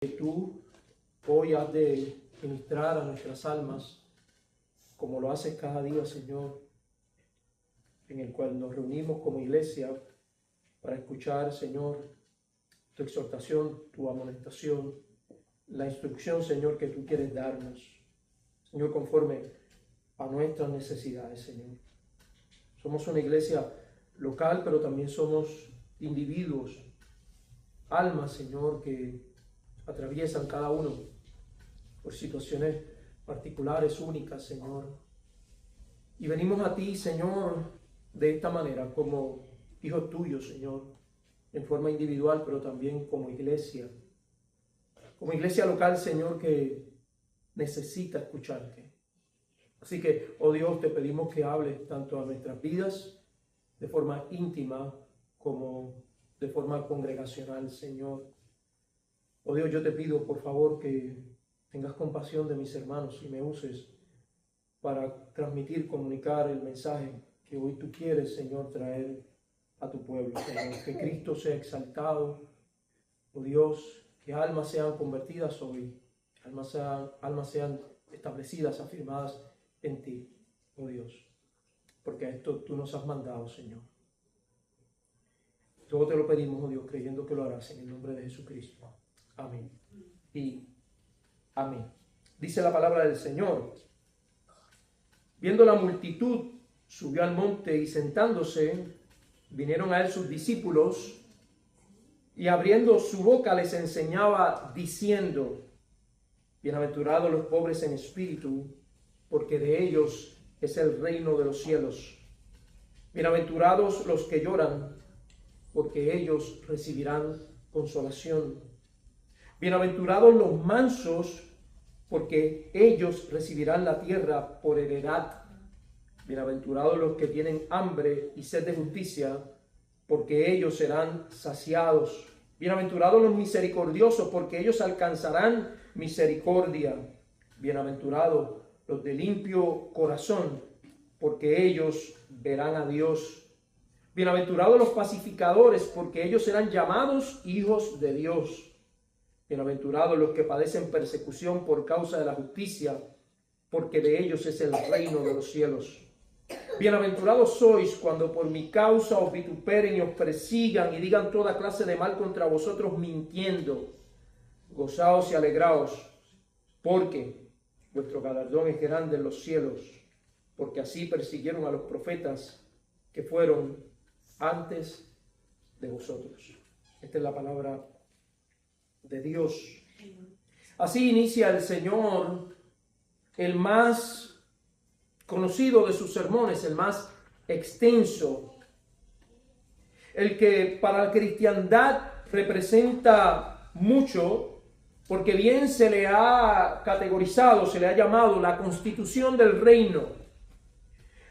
que tú hoy has de ministrar a nuestras almas, como lo haces cada día, Señor, en el cual nos reunimos como iglesia para escuchar, Señor, tu exhortación, tu amonestación, la instrucción, Señor, que tú quieres darnos, Señor, conforme a nuestras necesidades, Señor. Somos una iglesia local, pero también somos individuos, almas, Señor, que atraviesan cada uno por situaciones particulares, únicas, Señor. Y venimos a ti, Señor, de esta manera, como hijos tuyos, Señor, en forma individual, pero también como iglesia local, Señor, que necesita escucharte. Así que, oh Dios, te pedimos que hables tanto a nuestras vidas de forma íntima como de forma congregacional, Señor. Oh Dios, yo te pido, por favor, que tengas compasión de mis hermanos y me uses para transmitir, comunicar el mensaje que hoy tú quieres, Señor, traer a tu pueblo, Señor. Que Cristo sea exaltado, oh Dios, que almas sean convertidas hoy, almas sean establecidas, afirmadas en ti, oh Dios, porque a esto tú nos has mandado, Señor. Todo te lo pedimos, oh Dios, creyendo que lo harás en el nombre de Jesucristo. Amén. Y amén. Dice la palabra del Señor: viendo la multitud, subió al monte y sentándose, vinieron a él sus discípulos y abriendo su boca les enseñaba diciendo: bienaventurados los pobres en espíritu, porque de ellos es el reino de los cielos. Bienaventurados los que lloran, porque ellos recibirán consolación. Bienaventurados los mansos, porque ellos recibirán la tierra por heredad. Bienaventurados los que tienen hambre y sed de justicia, porque ellos serán saciados. Bienaventurados los misericordiosos, porque ellos alcanzarán misericordia. Bienaventurados los de limpio corazón, porque ellos verán a Dios. Bienaventurados los pacificadores, porque ellos serán llamados hijos de Dios. Bienaventurados los que padecen persecución por causa de la justicia, porque de ellos es el reino de los cielos. Bienaventurados sois cuando por mi causa os vituperen y os persigan y digan toda clase de mal contra vosotros mintiendo. Gozaos y alegraos, porque vuestro galardón es grande en los cielos, porque así persiguieron a los profetas que fueron antes de vosotros. Esta es la palabra de Dios. Así inicia el Señor el más conocido de sus sermones, el más extenso, el que para la cristiandad representa mucho, porque bien se le ha categorizado, se le ha llamado la constitución del reino.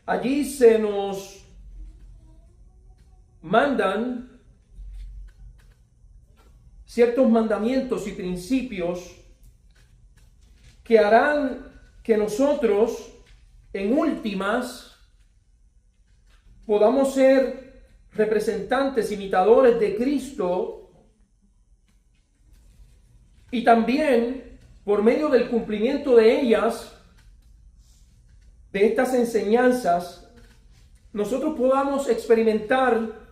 Allí se nos mandan ciertos mandamientos y principios que harán que nosotros, en últimas, podamos ser representantes, imitadores de Cristo, y también, por medio del cumplimiento de ellas, de estas enseñanzas, nosotros podamos experimentar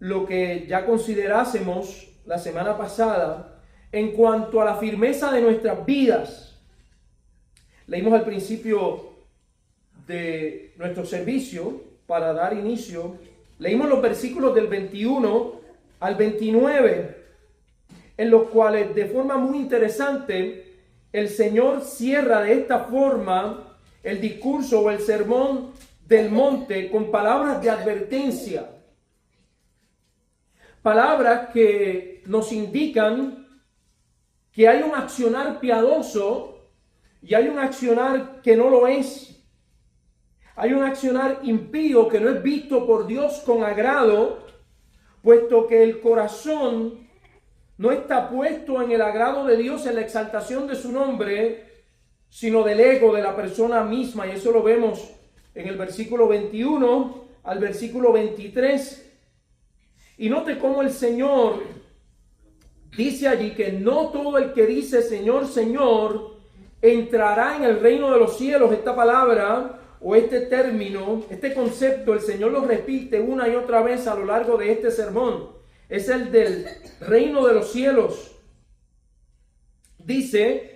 lo que ya considerásemos la semana pasada en cuanto a la firmeza de nuestras vidas. Leímos al principio de nuestro servicio, para dar inicio, leímos los versículos del 21 al 29, en los cuales de forma muy interesante el Señor cierra de esta forma el discurso o el sermón del monte con palabras de advertencia. Palabras que nos indican que hay un accionar piadoso y hay un accionar que no lo es. Hay un accionar impío que no es visto por Dios con agrado, puesto que el corazón no está puesto en el agrado de Dios, en la exaltación de su nombre, sino del ego de la persona misma. Y eso lo vemos en el versículo 21 al versículo 23. Y note cómo el Señor dice allí que no todo el que dice Señor, Señor, entrará en el reino de los cielos. Esta palabra o este término, este concepto, el Señor lo repite una y otra vez a lo largo de este sermón. Es el del reino de los cielos. Dice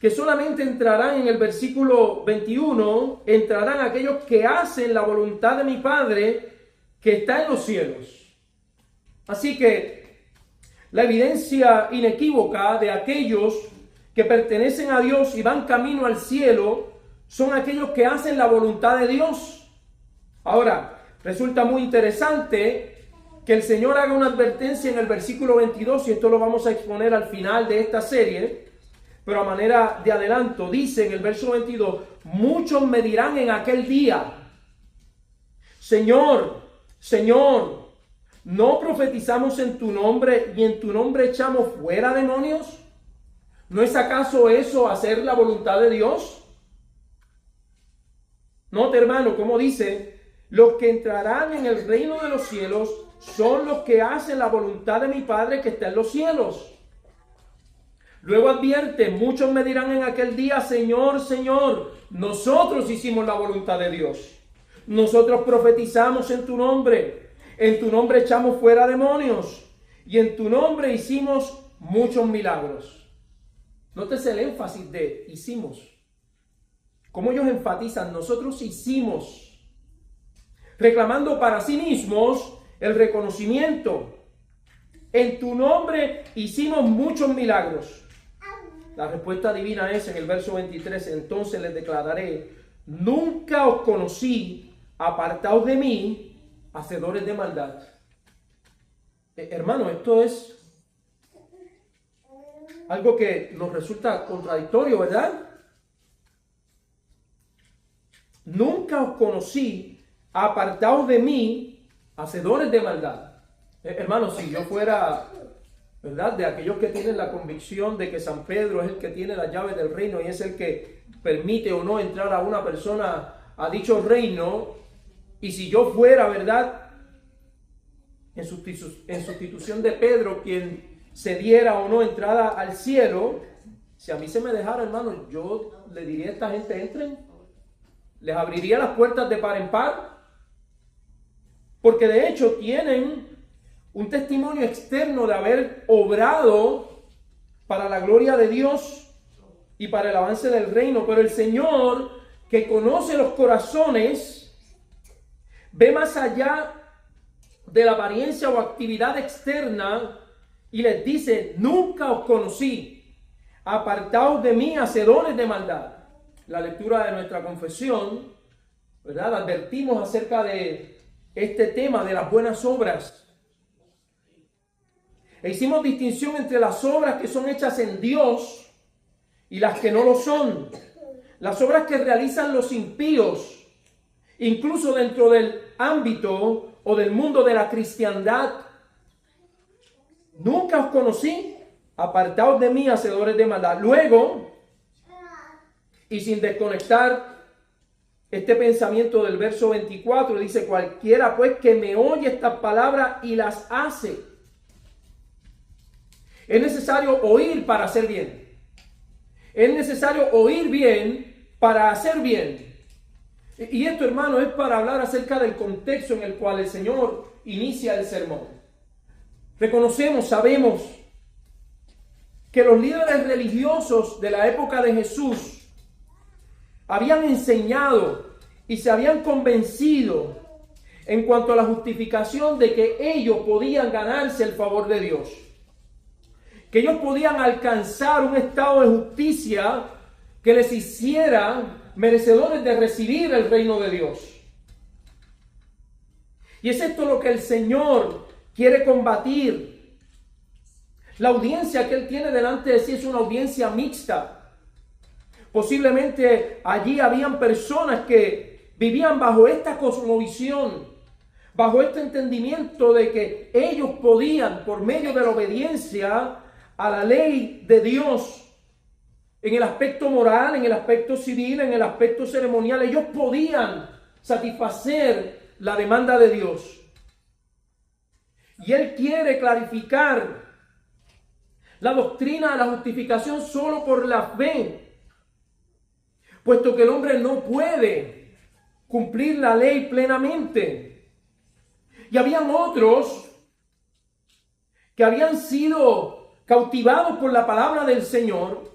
que solamente entrarán en el versículo 21, entrarán aquellos que hacen la voluntad de mi Padre que está en los cielos. Así que la evidencia inequívoca de aquellos que pertenecen a Dios y van camino al cielo son aquellos que hacen la voluntad de Dios. Ahora, resulta muy interesante que el Señor haga una advertencia en el versículo 22, y esto lo vamos a exponer al final de esta serie, pero a manera de adelanto, dice en el verso 22, muchos me dirán en aquel día, Señor, Señor, ¿no profetizamos en tu nombre y en tu nombre echamos fuera demonios? ¿No es acaso eso hacer la voluntad de Dios? Note, hermano, como dice, los que entrarán en el reino de los cielos son los que hacen la voluntad de mi Padre que está en los cielos. Luego advierte, muchos me dirán en aquel día, Señor, Señor, nosotros hicimos la voluntad de Dios. Nosotros profetizamos en tu nombre echamos fuera demonios y en tu nombre hicimos muchos milagros. Nótese el énfasis de hicimos. Como ellos enfatizan, nosotros hicimos, reclamando para sí mismos el reconocimiento. En tu nombre hicimos muchos milagros. La respuesta divina es en el verso 23, entonces les declararé, nunca os conocí, apartaos de mí, hacedores de maldad. Hermano, esto es algo que nos resulta contradictorio, ¿verdad? Nunca os conocí, apartaos de mí, hacedores de maldad. Hermano, si yo fuera, ¿verdad?, de aquellos que tienen la convicción de que San Pedro es el que tiene las llaves del reino y es el que permite o no entrar a una persona a dicho reino, y si yo fuera, ¿verdad?, en sustitución de Pedro, quien se diera o no entrada al cielo, si a mí se me dejara, hermano, yo le diría a esta gente, entren, les abriría las puertas de par en par, porque de hecho tienen un testimonio externo de haber obrado para la gloria de Dios y para el avance del reino, pero el Señor, que conoce los corazones, ve más allá de la apariencia o actividad externa y les dice, nunca os conocí, apartaos de mí, hacedores de maldad. La lectura de nuestra confesión, ¿verdad?, advertimos acerca de este tema de las buenas obras. E hicimos distinción entre las obras que son hechas en Dios y las que no lo son. Las obras que realizan los impíos, incluso dentro del ámbito o del mundo de la cristiandad. Nunca os conocí, apartaos de mí, hacedores de maldad. Luego, y sin desconectar este pensamiento del verso 24, dice, cualquiera pues que me oye estas palabras y las hace. Es necesario oír para hacer bien. Es necesario oír bien para hacer bien. Y esto, hermano, es para hablar acerca del contexto en el cual el Señor inicia el sermón. Reconocemos, sabemos que los líderes religiosos de la época de Jesús habían enseñado y se habían convencido en cuanto a la justificación de que ellos podían ganarse el favor de Dios, que ellos podían alcanzar un estado de justicia que les hiciera merecedores de recibir el reino de Dios. Y es esto lo que el Señor quiere combatir. La audiencia que Él tiene delante de sí es una audiencia mixta. Posiblemente allí habían personas que vivían bajo esta cosmovisión, bajo este entendimiento de que ellos podían, por medio de la obediencia a la ley de Dios, en el aspecto moral, en el aspecto civil, en el aspecto ceremonial, ellos podían satisfacer la demanda de Dios. Y Él quiere clarificar la doctrina de la justificación solo por la fe, puesto que el hombre no puede cumplir la ley plenamente. Y habían otros que habían sido cautivados por la palabra del Señor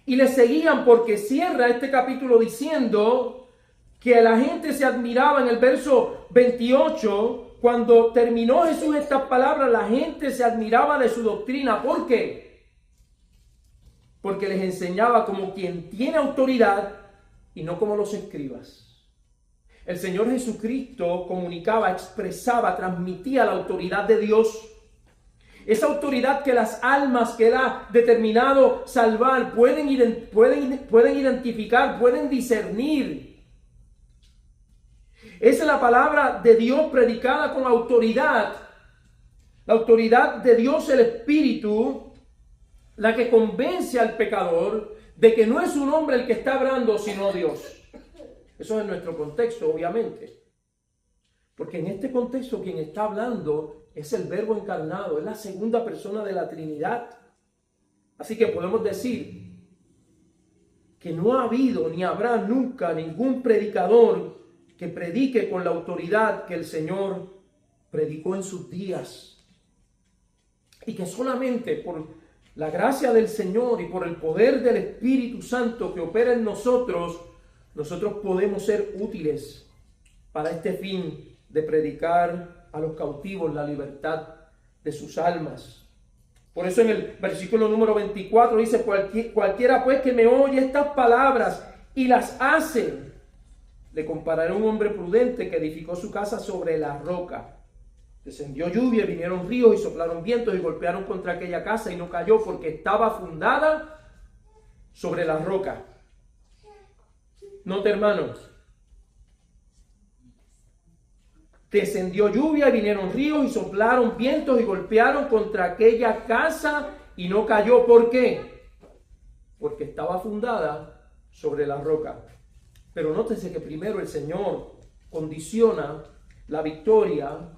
y le seguían, porque cierra este capítulo diciendo que la gente se admiraba en el verso 28. Cuando terminó Jesús estas palabras, la gente se admiraba de su doctrina. ¿Por qué? Porque les enseñaba como quien tiene autoridad y no como los escribas. El Señor Jesucristo comunicaba, expresaba, transmitía la autoridad de Dios. Esa autoridad que las almas que Él ha determinado salvar pueden identificar, pueden discernir. Esa es la palabra de Dios predicada con autoridad. La autoridad de Dios, el Espíritu, la que convence al pecador de que no es un hombre el que está hablando, sino Dios. Eso es nuestro contexto, obviamente. Porque en este contexto quien está hablando es el Verbo encarnado, es la segunda persona de la Trinidad. Así que podemos decir que no ha habido ni habrá nunca ningún predicador que predique con la autoridad que el Señor predicó en sus días. Y que solamente por la gracia del Señor y por el poder del Espíritu Santo que opera en nosotros podemos ser útiles para este fin de predicar a los cautivos la libertad de sus almas. Por eso en el versículo número 24 dice: cualquiera pues que me oye estas palabras y las hace, le compararé a un hombre prudente que edificó su casa sobre la roca. Descendió lluvia, vinieron ríos y soplaron vientos y golpearon contra aquella casa y no cayó porque estaba fundada sobre la roca. Note, hermanos, descendió lluvia y vinieron ríos y soplaron vientos y golpearon contra aquella casa y no cayó. ¿Por qué? Porque estaba fundada sobre la roca. Pero nótese que primero el Señor condiciona la victoria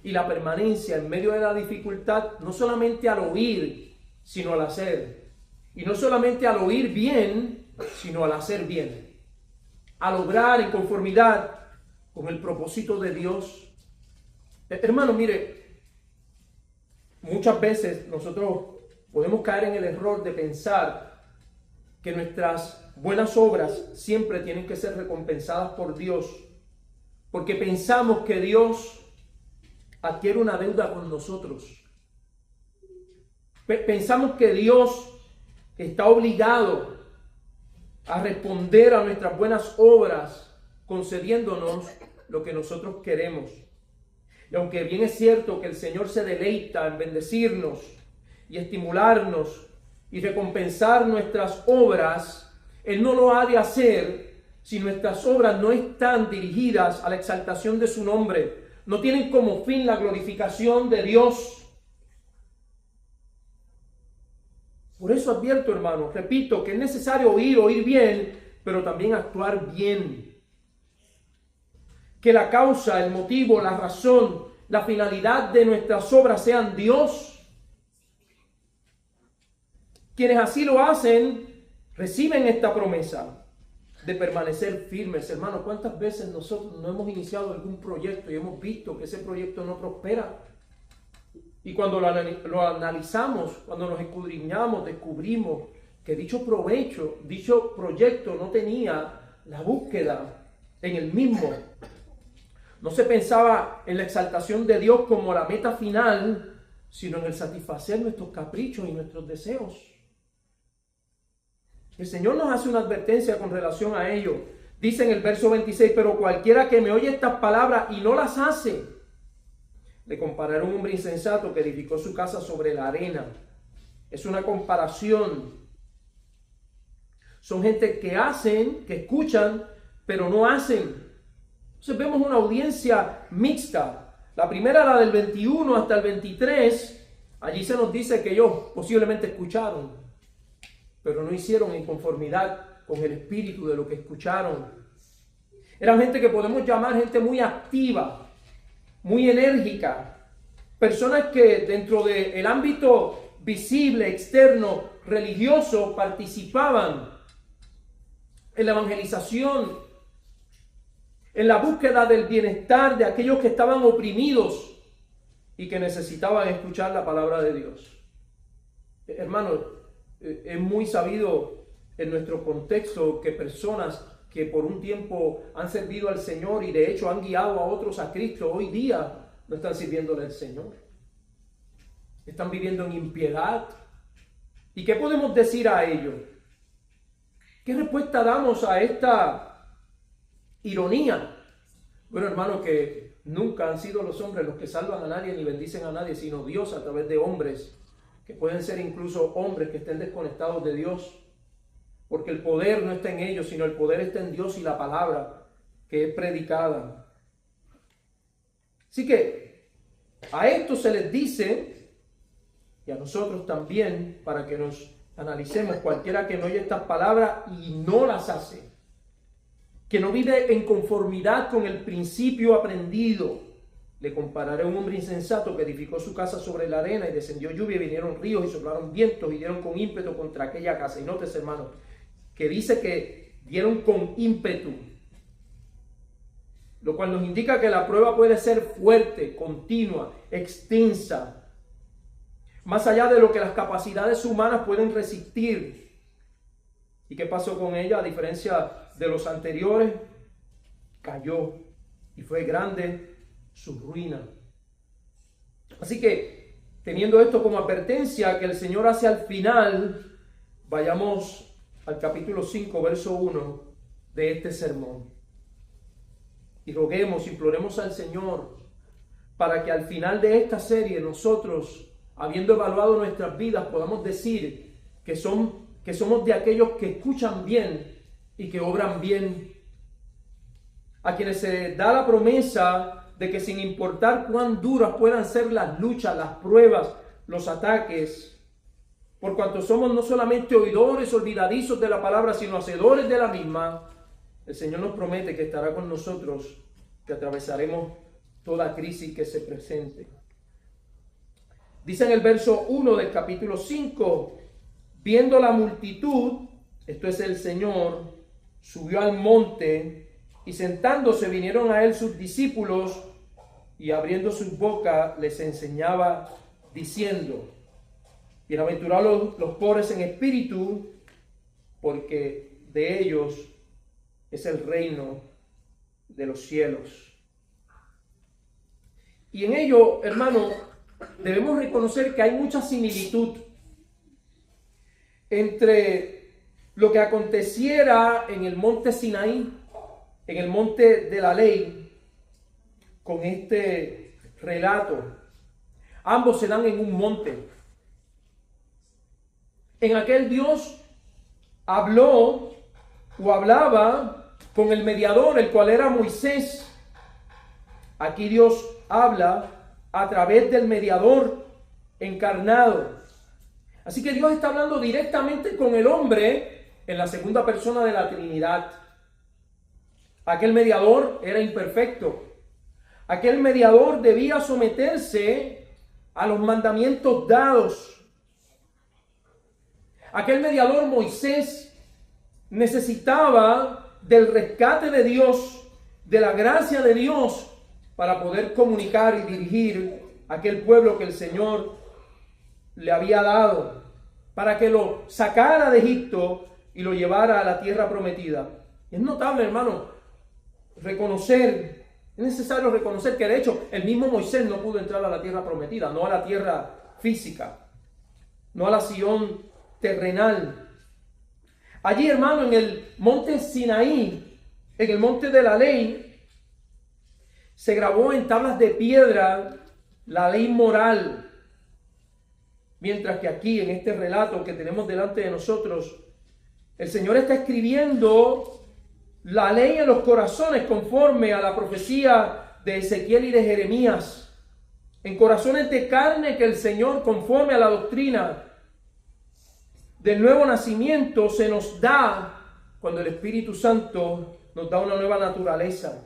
y la permanencia en medio de la dificultad, no solamente al oír, sino al hacer. Y no solamente al oír bien, sino al hacer bien. Al obrar en conformidad con el propósito de Dios. Hermano, mire, muchas veces nosotros podemos caer en el error de pensar que nuestras buenas obras siempre tienen que ser recompensadas por Dios, porque pensamos que Dios adquiere una deuda con nosotros. Pensamos que Dios está obligado a responder a nuestras buenas obras, concediéndonos lo que nosotros queremos. Y aunque bien es cierto que el Señor se deleita en bendecirnos y estimularnos y recompensar nuestras obras, Él no lo ha de hacer si nuestras obras no están dirigidas a la exaltación de su nombre, no tienen como fin la glorificación de Dios. Por eso advierto, hermanos, repito, que es necesario oír bien, pero también actuar bien. Que la causa, el motivo, la razón, la finalidad de nuestras obras sean Dios. Quienes así lo hacen, reciben esta promesa de permanecer firmes. Hermanos, ¿cuántas veces nosotros no hemos iniciado algún proyecto y hemos visto que ese proyecto no prospera? Y cuando lo analizamos, cuando nos escudriñamos, descubrimos que dicho proyecto no tenía la búsqueda en el mismo. No se pensaba en la exaltación de Dios como la meta final, sino en el satisfacer nuestros caprichos y nuestros deseos. El Señor nos hace una advertencia con relación a ello. Dice en el verso 26, pero cualquiera que me oye estas palabras y no las hace, le compararé a un hombre insensato que edificó su casa sobre la arena. Es una comparación. Son gente que hacen, que escuchan, pero no hacen. Entonces vemos una audiencia mixta. La primera, la del 21 hasta el 23, allí se nos dice que ellos posiblemente escucharon, pero no hicieron en conformidad con el espíritu de lo que escucharon. Eran gente que podemos llamar gente muy activa, muy enérgica, personas que dentro del ámbito visible, externo, religioso, participaban en la evangelización, en la búsqueda del bienestar de aquellos que estaban oprimidos y que necesitaban escuchar la palabra de Dios. Hermanos, es muy sabido en nuestro contexto que personas que por un tiempo han servido al Señor y de hecho han guiado a otros a Cristo, hoy día no están sirviéndole al Señor. Están viviendo en impiedad. ¿Y qué podemos decir a ellos? ¿Qué respuesta damos a esta ironía? Bueno, hermano, que nunca han sido los hombres los que salvan a nadie ni bendicen a nadie, sino Dios a través de hombres, que pueden ser incluso hombres que estén desconectados de Dios, porque el poder no está en ellos, sino el poder está en Dios y la palabra que es predicada. Así que a esto se les dice, y a nosotros también, para que nos analicemos, cualquiera que no oye estas palabras y no las hace, que no vive en conformidad con el principio aprendido, le compararé a un hombre insensato que edificó su casa sobre la arena y descendió lluvia y vinieron ríos y soplaron vientos y dieron con ímpetu contra aquella casa. Y nótese, hermano, que dice que dieron con ímpetu, lo cual nos indica que la prueba puede ser fuerte, continua, extensa, más allá de lo que las capacidades humanas pueden resistir. ¿Y qué pasó con ella? A diferencia de los anteriores, cayó y fue grande su ruina. Así que, teniendo esto como advertencia que el Señor hace al final, vayamos al capítulo 5, verso 1 de este sermón. Y roguemos, imploremos al Señor para que al final de esta serie nosotros, habiendo evaluado nuestras vidas, podamos decir que somos de aquellos que escuchan bien y que obran bien. A quienes se da la promesa de que sin importar cuán duras puedan ser las luchas, las pruebas, los ataques, por cuanto somos no solamente oidores olvidadizos de la palabra, sino hacedores de la misma, el Señor nos promete que estará con nosotros, que atravesaremos toda crisis que se presente. Dice en el verso 1 del capítulo 5, viendo la multitud, esto es el Señor, subió al monte y sentándose vinieron a él sus discípulos y abriendo su boca les enseñaba diciendo: bienaventurados los pobres en espíritu, porque de ellos es el reino de los cielos. Y en ello, hermano, debemos reconocer que hay mucha similitud entre lo que aconteciera en el monte Sinaí, en el monte de la ley, con este relato. Ambos se dan en un monte. En aquel Dios habló o hablaba con el mediador, el cual era Moisés. Aquí Dios habla a través del mediador encarnado. Así que Dios está hablando directamente con el hombre en la segunda persona de la Trinidad. Aquel mediador era imperfecto. Aquel mediador debía someterse a los mandamientos dados. Aquel mediador, Moisés, necesitaba del rescate de Dios, de la gracia de Dios, para poder comunicar y dirigir aquel pueblo que el Señor le había dado, para que lo sacara de Egipto y lo llevara a la tierra prometida. Y es notable, hermano, es necesario reconocer que de hecho el mismo Moisés no pudo entrar a la tierra prometida, no a la tierra física, no a la Sión terrenal. Allí, hermano, en el monte Sinaí, en el monte de la ley, se grabó en tablas de piedra la ley moral, mientras que aquí, en este relato que tenemos delante de nosotros, el Señor está escribiendo la ley en los corazones conforme a la profecía de Ezequiel y de Jeremías, en corazones de carne que el Señor, conforme a la doctrina del nuevo nacimiento, se nos da cuando el Espíritu Santo nos da una nueva naturaleza.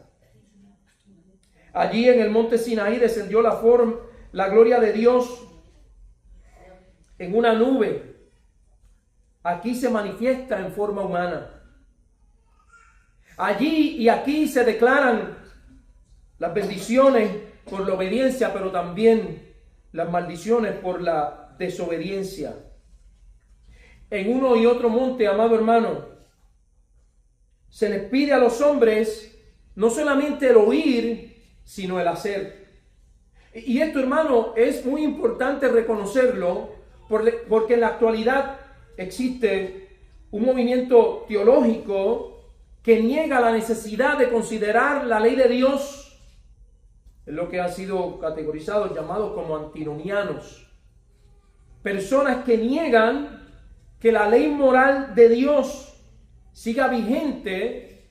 Allí en el monte Sinaí descendió la gloria de Dios en una nube. Aquí se manifiesta en forma humana. Allí y aquí se declaran las bendiciones por la obediencia, pero también las maldiciones por la desobediencia. En uno y otro monte, amado hermano, se les pide a los hombres no solamente el oír, sino el hacer. Y esto, hermano, es muy importante reconocerlo, porque en la actualidad existe un movimiento teológico que niega la necesidad de considerar la ley de Dios. Es lo que ha sido categorizado, llamado como antinomianos. Personas que niegan que la ley moral de Dios siga vigente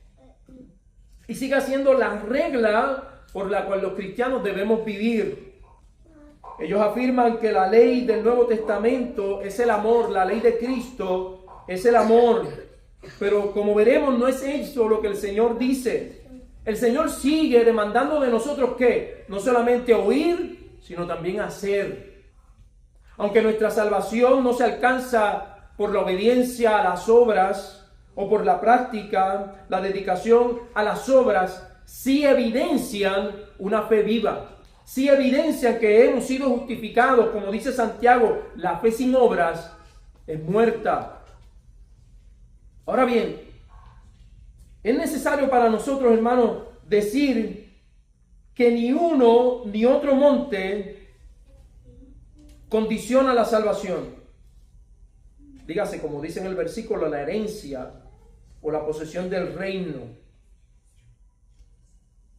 y siga siendo la regla por la cual los cristianos debemos vivir. Ellos afirman que la ley del Nuevo Testamento es el amor, la ley de Cristo es el amor. Pero como veremos, no es eso lo que el Señor dice. El Señor sigue demandando de nosotros que no solamente oír, sino también hacer. Aunque nuestra salvación no se alcanza por la obediencia a las obras o por la práctica, la dedicación a las obras, sí evidencian una fe viva. Sí evidencian que hemos sido justificados. Como dice Santiago, la fe sin obras es muerta. Ahora bien, es necesario para nosotros, hermanos, decir que ni uno ni otro monte condiciona la salvación. Dígase, como dice en el versículo, la herencia o la posesión del reino.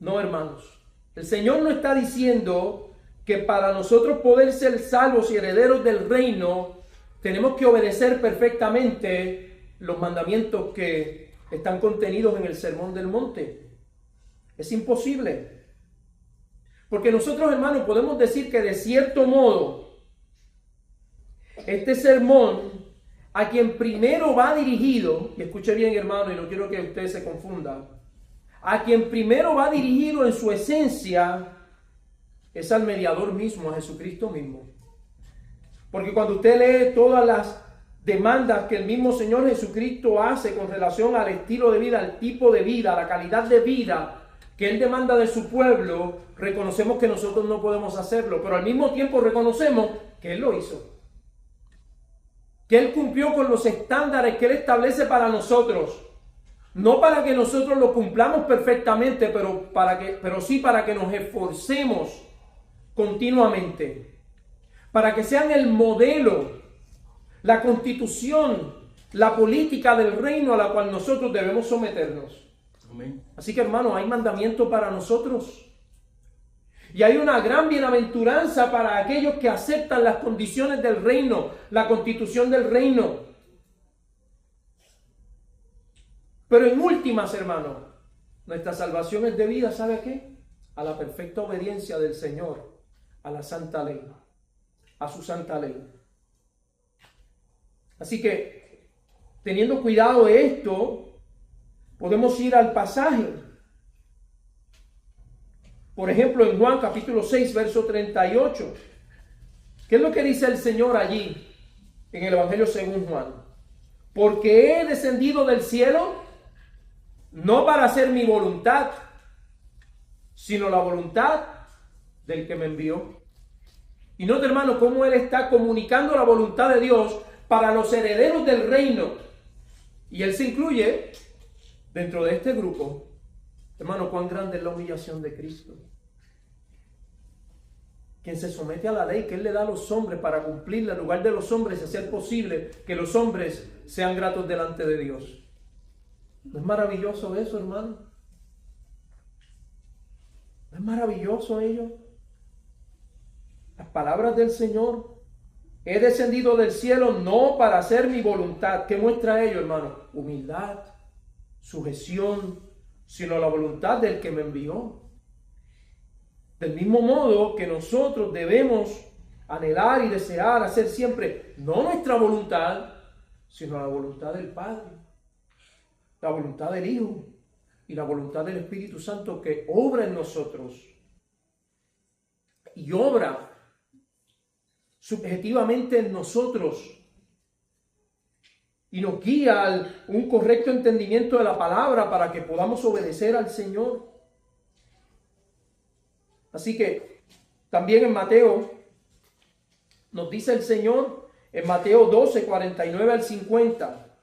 No, hermanos. El Señor no está diciendo que para nosotros poder ser salvos y herederos del reino, tenemos que obedecer perfectamente los mandamientos que están contenidos en el Sermón del Monte. Es imposible. Porque nosotros, hermanos, podemos decir que de cierto modo, este sermón, a quien primero va dirigido, y escuche bien, hermano, y no quiero que usted se confunda, a quien primero va dirigido en su esencia es al mediador mismo, a Jesucristo mismo. Porque cuando usted lee todas las demandas que el mismo Señor Jesucristo hace con relación al estilo de vida, al tipo de vida, a la calidad de vida que Él demanda de su pueblo, reconocemos que nosotros no podemos hacerlo, pero al mismo tiempo reconocemos que Él lo hizo. Que Él cumplió con los estándares que Él establece para nosotros. No para que nosotros lo cumplamos perfectamente, pero sí para que nos esforcemos continuamente. Para que sean el modelo, la constitución, la política del reino a la cual nosotros debemos someternos. Amén. Así que, hermanos, hay mandamiento para nosotros. Y hay una gran bienaventuranza para aquellos que aceptan las condiciones del reino, la constitución del reino. Pero en últimas, hermanos, nuestra salvación es debida, ¿sabe a qué? A la perfecta obediencia del Señor, a la santa ley, a su santa ley. Así que, teniendo cuidado de esto, podemos ir al pasaje. Por ejemplo, en Juan capítulo 6, verso 38. ¿Qué es lo que dice el Señor allí en el Evangelio según Juan? Porque he descendido del cielo no para hacer mi voluntad, sino la voluntad del que me envió. Y note, hermano, cómo Él está comunicando la voluntad de Dios para los herederos del reino. Y Él se incluye dentro de este grupo. Hermano, cuán grande es la humillación de Cristo. Quien se somete a la ley que Él le da a los hombres para cumplirla, en lugar de los hombres hacer posible que los hombres sean gratos delante de Dios. ¿No es maravilloso eso, hermano? ¿No es maravilloso ello? Las palabras del Señor. He descendido del cielo no para hacer mi voluntad. ¿Qué muestra ello, hermano? Humildad, sujeción, sino la voluntad del que me envió. Del mismo modo que nosotros debemos anhelar y desear hacer siempre, no nuestra voluntad, sino la voluntad del Padre, la voluntad del Hijo y la voluntad del Espíritu Santo que obra en nosotros y obra subjetivamente en nosotros y nos guía a un correcto entendimiento de la palabra para que podamos obedecer al Señor. Así que también en Mateo nos dice el Señor, en Mateo 12, 49 al 50,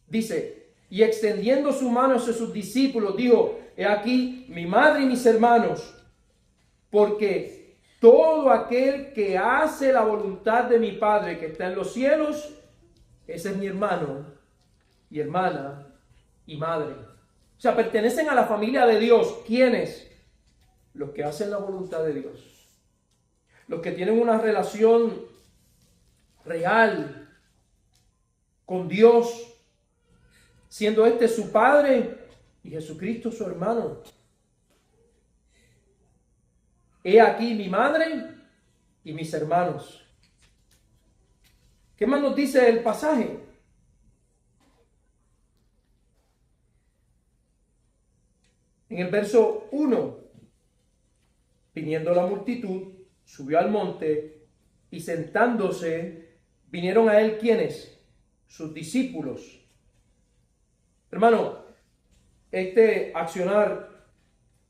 dice: y extendiendo su mano hacia sus discípulos, dijo: he aquí mi madre y mis hermanos, porque todo aquel que hace la voluntad de mi Padre que está en los cielos, ese es mi hermano y hermana y madre. O sea, pertenecen a la familia de Dios. ¿Quiénes? Los que hacen la voluntad de Dios. Los que tienen una relación real con Dios, siendo este su Padre y Jesucristo su hermano. He aquí mi madre y mis hermanos. ¿Qué más nos dice el pasaje? En el verso 1, viniendo la multitud, subió al monte y sentándose, vinieron a él, ¿quiénes? Sus discípulos. Hermano, este accionar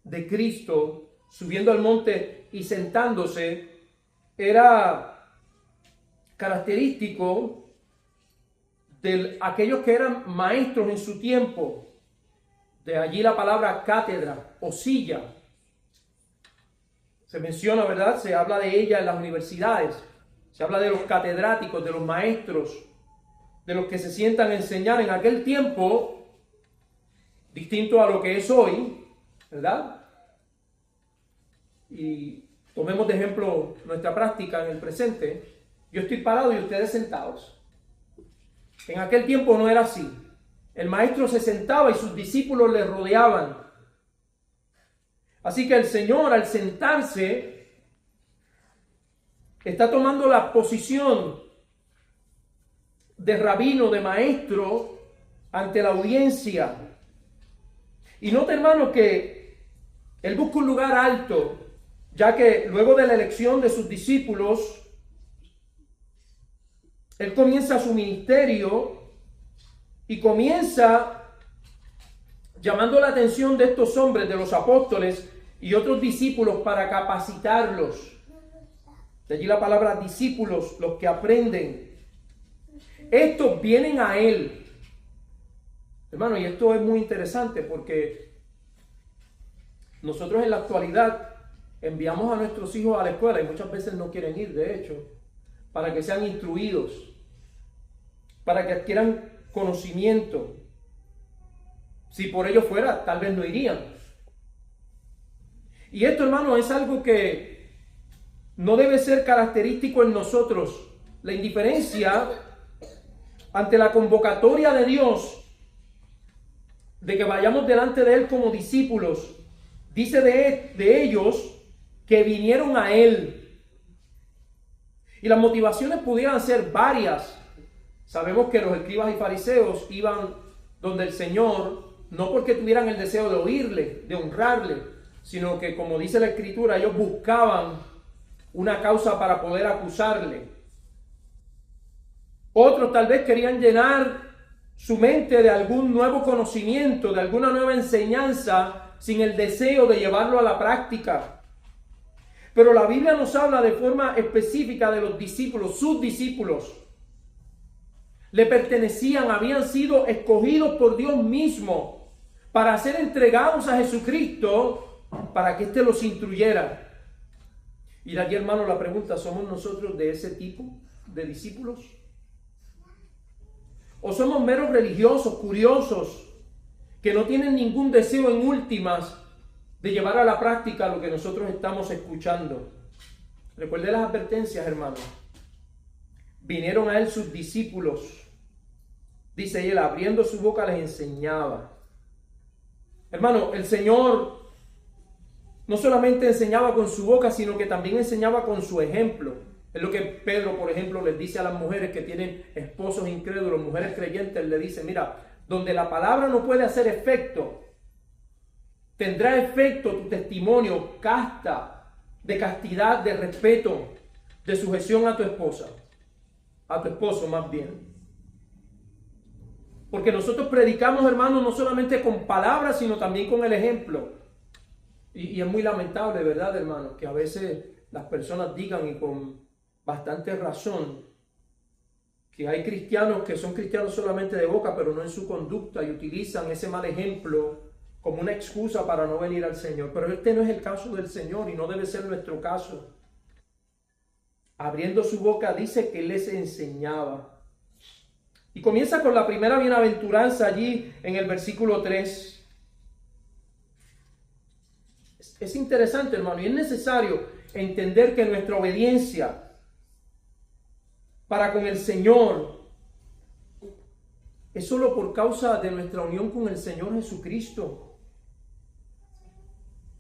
de Cristo subiendo al monte y sentándose era característico de aquellos que eran maestros en su tiempo. De allí la palabra cátedra o silla. Se menciona, ¿verdad? Se habla de ella en las universidades. Se habla de los catedráticos, de los maestros, de los que se sientan a enseñar en aquel tiempo, distinto a lo que es hoy, ¿verdad? Y tomemos de ejemplo nuestra práctica en el presente. Yo estoy parado y ustedes sentados. En aquel tiempo no era así. El maestro se sentaba y sus discípulos le rodeaban. Así que el Señor, al sentarse, está tomando la posición de rabino, de maestro, ante la audiencia. Y nota, hermano, que él busca un lugar alto, ya que luego de la elección de sus discípulos, él comienza su ministerio y comienza llamando la atención de estos hombres, de los apóstoles y otros discípulos, para capacitarlos. De allí la palabra discípulos, los que aprenden. Estos vienen a él. Hermano, y esto es muy interesante porque nosotros en la actualidad enviamos a nuestros hijos a la escuela y muchas veces no quieren ir, de hecho, para que sean instruidos, para que adquieran conocimiento. Si por ello fuera, tal vez no irían. Y esto, hermano, es algo que no debe ser característico en nosotros. La indiferencia ante la convocatoria de Dios de que vayamos delante de Él como discípulos. Dice de ellos que vinieron a Él. Y las motivaciones pudieran ser varias. Sabemos que los escribas y fariseos iban donde el Señor, no porque tuvieran el deseo de oírle, de honrarle, sino que, como dice la Escritura, ellos buscaban una causa para poder acusarle. Otros tal vez querían llenar su mente de algún nuevo conocimiento, de alguna nueva enseñanza, sin el deseo de llevarlo a la práctica. Pero la Biblia nos habla de forma específica de los discípulos, sus discípulos. Le pertenecían, habían sido escogidos por Dios mismo para ser entregados a Jesucristo, para que éste los instruyera. Y de aquí, hermano, la pregunta: ¿somos nosotros de ese tipo de discípulos? ¿O somos meros religiosos, curiosos, que no tienen ningún deseo en últimas de llevar a la práctica lo que nosotros estamos escuchando? Recuerde las advertencias, hermano. Vinieron a él sus discípulos. Dice él, abriendo su boca les enseñaba. Hermano, el Señor no solamente enseñaba con su boca, sino que también enseñaba con su ejemplo. Es lo que Pedro, por ejemplo, les dice a las mujeres que tienen esposos incrédulos, mujeres creyentes, le dice: mira, donde la palabra no puede hacer efecto, tendrá efecto tu testimonio casta, de castidad, de respeto. de sujeción a tu esposa, a tu esposo más bien. Porque nosotros predicamos, hermanos, no solamente con palabras, sino también con el ejemplo. Y es muy lamentable, ¿verdad, hermanos? Que a veces las personas digan, y con bastante razón, que hay cristianos que son cristianos solamente de boca, pero no en su conducta, y utilizan ese mal ejemplo como una excusa para no venir al Señor. Pero este no es el caso del Señor y no debe ser nuestro caso. Abriendo su boca dice que Él les enseñaba. Y comienza con la primera bienaventuranza allí en el versículo 3. Es interesante, hermano, y es necesario entender que nuestra obediencia para con el Señor es solo por causa de nuestra unión con el Señor Jesucristo,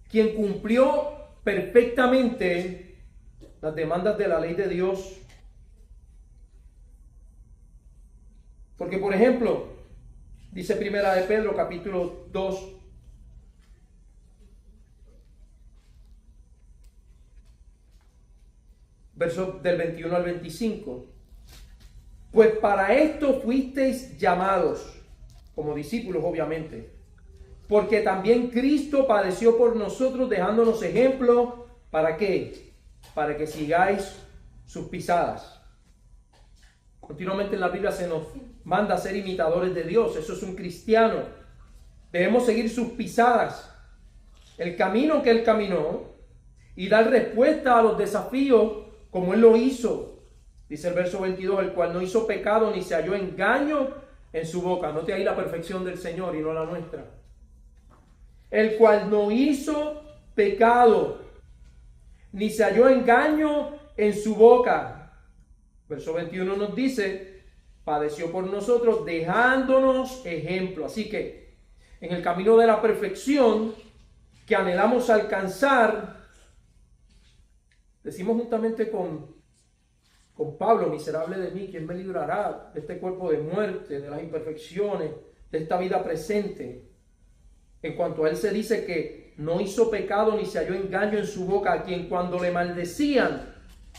quien cumplió perfectamente las demandas de la ley de Dios. Porque, por ejemplo, dice Primera de Pedro, capítulo 2, versos del 21 al 25. Pues para esto fuisteis llamados, como discípulos obviamente, porque también Cristo padeció por nosotros, dejándonos ejemplo, ¿para qué? Para que sigáis sus pisadas. Continuamente en la Biblia se nos manda a ser imitadores de Dios. Eso es un cristiano. Debemos seguir sus pisadas, el camino que Él caminó, y dar respuesta a los desafíos como Él lo hizo. Dice el verso 22, el cual no hizo pecado ni se halló engaño en su boca. Note ahí la perfección del Señor y no la nuestra. El cual no hizo pecado ni se halló engaño en su boca. Verso 21 nos dice, padeció por nosotros dejándonos ejemplo. Así que en el camino de la perfección que anhelamos alcanzar, decimos juntamente con Pablo, miserable de mí, ¿quién me librará de este cuerpo de muerte, de las imperfecciones, de esta vida presente? En cuanto a Él se dice que no hizo pecado ni se halló engaño en su boca, a quien cuando le maldecían